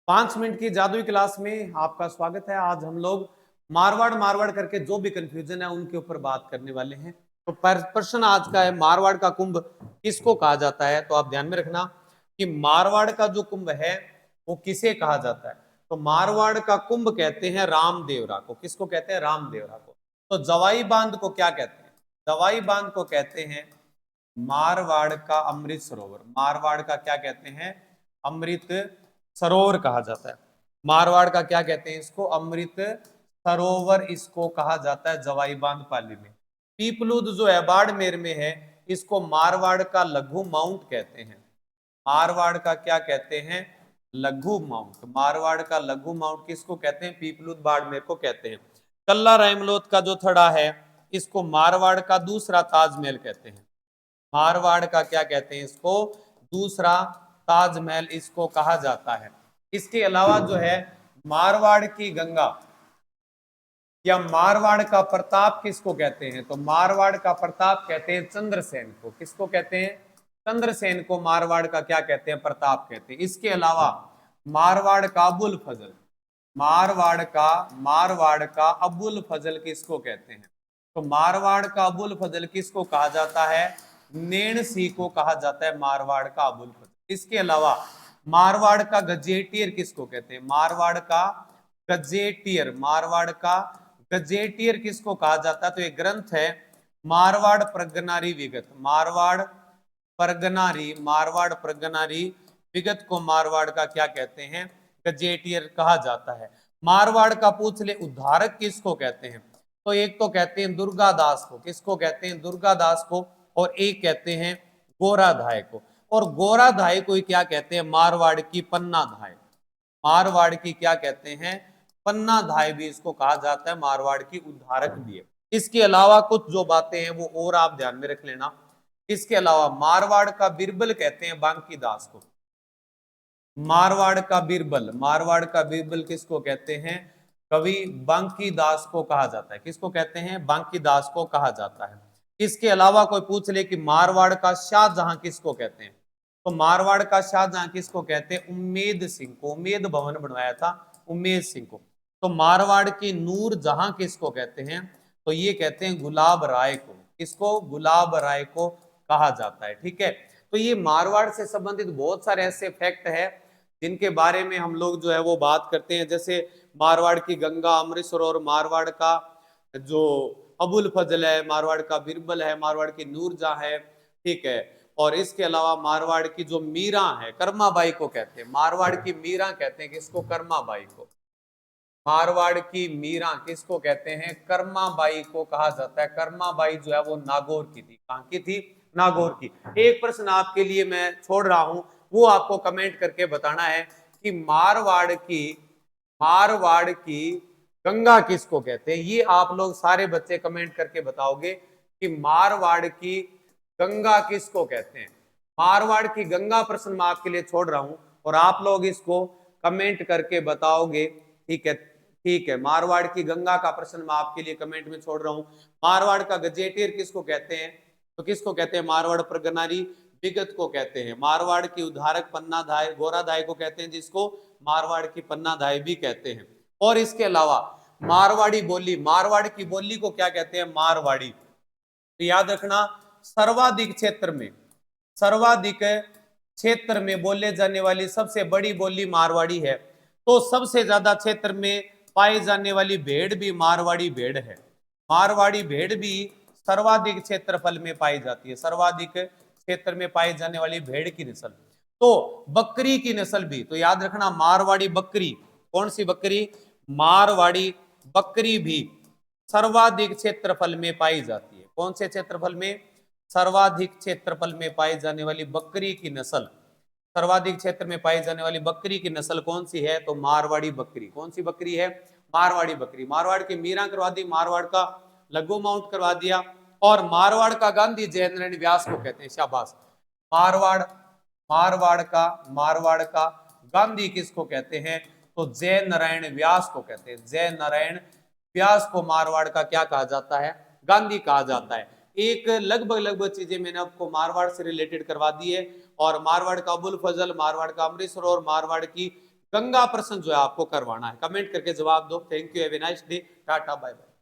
5 minute की जादुई class में आपका स्वागत है। आज हम लोग मारवाड़ मारवाड़ करके जो भी कंफ्यूजन है उनके ऊपर बात करने वाले हैं। तो प्रश्न आज का है, मारवाड़ का कुंभ किसको कहा जाता है? तो आप ध्यान में रखना कि मारवाड़ का जो कुंभ है वो किसे कहा जाता है। तो मारवाड़ का कुंभ कहते हैं रामदेवरा को। किसको कहते हैं? रामदेवरा को। तो जवाई बांध को क्या कहते हैं? जवाई बांध को कहते हैं मारवाड़ का अमृत सरोवर। मारवाड़ का क्या कहते हैं? अमृत सरोवर कहा जाता है। मारवाड़ का क्या कहते हैं? इसको अमृत सरोवर इसको कहा जाता है जवाई बांध पाली में। पीपलूद जो है बाड़मेर में है, इसको मारवाड़ का लघु माउंट कहते हैं। मारवाड़ का क्या कहते हैं? लघु माउंट। मारवाड़ का लघु माउंट किसको कहते हैं? पीपलूद बाड़मेर को कहते हैं। कल्ला रायमलोत का जो थड़ा है इसको मारवाड़ का दूसरा ताजमहल कहते हैं। मारवाड़ का क्या कहते हैं? इसको दूसरा ताजमहल इसको कहा जाता है। इसके अलावा जो है मारवाड़ की गंगा या मारवाड़ का प्रताप किसको कहते हैं? तो मारवाड़ का प्रताप कहते हैं चंद्रसेन को। किसको कहते हैं? चंद्रसेन को मारवाड़ का क्या कहते हैं? प्रताप कहते हैं। इसके अलावा मारवाड़ का अबुल फजल, मारवाड़ का अबुल फजल किसको कहते हैं? तो मारवाड़ का अबुल फजल किसको कहा जाता है? नेणसी को कहा जाता है मारवाड़ का अबुल फजल। इसके अलावा मारवाड़ का गजेटियर किसको कहते हैं? मारवाड़ का गजेटियर किसको कहा जाता है? तो एक ग्रंथ है मारवाड़ प्रगनारी विगत। मारवाड़ प्रगनारी विगत को मारवाड़ का क्या कहते हैं? गजेटियर कहा जाता है। मारवाड़ का पूछ ले उद्धारक किसको कहते हैं? तो एक तो कहते हैं दुर्गादास को। किसको कहते हैं? दुर्गादास को। और एक कहते हैं गोराधाय को। और गोराधाय को क्या कहते हैं? मारवाड़ की पन्ना धाय। मारवाड़ की क्या कहते हैं? पन्ना धाय भी इसको कहा जाता है। मारवाड़ की उद्धारक भी है। इसके अलावा कुछ जो बातें हैं वो और आप ध्यान में रख लेना। इसके अलावा मारवाड़ का बिरबल कहते हैं बांकी दास को। मारवाड़ का बिरबल किसको कहते हैं? कवि बांकी दास को कहा जाता है। किसको कहते हैं? बांकी दास को कहा जाता है। इसके अलावा कोई पूछ ले कि मारवाड़ का शाहजहां किसको कहते हैं? तो मारवाड़ का शाहजहां किसको कहते हैं? उम्मेद सिंह को। उम्मेद भवन बनवाया था उम्मेद सिंह को। तो मारवाड़ की नूर जहां किसको कहते हैं? तो ये कहते हैं गुलाब राय को। किसको? गुलाब राय को कहा जाता है। ठीक है। तो ये मारवाड़ से संबंधित बहुत सारे ऐसे फैक्ट है जिनके बारे में हम लोग जो है वो बात करते हैं। जैसे मारवाड़ की गंगा, अमृत सरोवर, मारवाड़ का जो अबुल फजल है, मारवाड़ का बिरबल है, मारवाड़ की नूरजहां है। ठीक है। और इसके अलावा मारवाड़ की जो मीरा है, कर्माबाई को कहते हैं। मारवाड़ की मीरा कहते हैं किसको? कर्माबाई को। मारवाड़ की मीरा किसको कहते हैं? कर्माबाई को कहा जाता है। कर्माबाई जो है वो नागौर की थी। कहां की थी? नागौर की। एक प्रश्न आपके लिए मैं छोड़ रहा हूं, वो आपको कमेंट करके बताना है कि मारवाड़ की गंगा किसको कहते हैं। ये आप लोग सारे बच्चे कमेंट करके बताओगे कि मारवाड़ की गंगा किसको कहते हैं। मारवाड़ की गंगा प्रश्न मैं आपके लिए छोड़ रहा हूं और आप लोग इसको कमेंट करके बताओगे। ठीक है। ठीक है। मारवाड़ की गंगा का प्रश्न मैं आपके लिए कमेंट में छोड़ रहा हूं। मारवाड़ का गजेटियर किसको कहते हैं? तो किसको कहते हैं? मारवाड़ प्रगनारी विगत को कहते हैं। मारवाड़ की उद्धारक पन्ना धाय, गोराधाय को कहते हैं, जिसको मारवाड़ की पन्ना धाय भी कहते हैं। और इसके अलावा मारवाड़ी की बोली को क्या कहते हैं? मारवाड़ी। तो याद रखना, सर्वाधिक क्षेत्र में बोले जाने वाली सबसे बड़ी बोली मारवाड़ी है। तो सबसे ज्यादा क्षेत्र में पाई जाने वाली भेड़ भी मारवाड़ी भेड़ है। मारवाड़ी भेड़ भी सर्वाधिक क्षेत्रफल में पाई जाती है। सर्वाधिक क्षेत्र में पाई जाने वाली भेड़ की नस्ल। तो बकरी की नस्ल भी, तो याद रखना मारवाड़ी बकरी। कौन सी बकरी? मारवाड़ी बकरी भी सर्वाधिक क्षेत्रफल में पाई जाती है। कौन से क्षेत्रफल में? सर्वाधिक क्षेत्रफल में पाई जाने वाली बकरी की नस्ल। सर्वाधिक क्षेत्र में पाई जाने वाली बकरी की नस्ल कौन सी है? तो मारवाड़ी बकरी। कौन सी बकरी है? मारवाड़ी बकरी। मारवाड़ की मीरा करवा दी, मारवाड़ का लघु माउंट करवा दिया। और मारवाड़ का गांधी जयनारायण व्यास को कहते हैं। शाबाश। मारवाड़ मारवाड़ का गांधी किसको कहते हैं? तो जय नारायण व्यास को कहते हैं। जय नारायण व्यास को मारवाड़ का क्या कहा जाता है? गांधी कहा जाता है। एक लगभग चीजें मैंने आपको मारवाड़ से रिलेटेड करवा दी है। और मारवाड़ का अबुल फजल, मारवाड़ का अमृत सरोवर, मारवाड़ की गंगा प्रश्न जो है आपको करवाना है। कमेंट करके जवाब दो। Thank you, have a nice day, tata bye bye.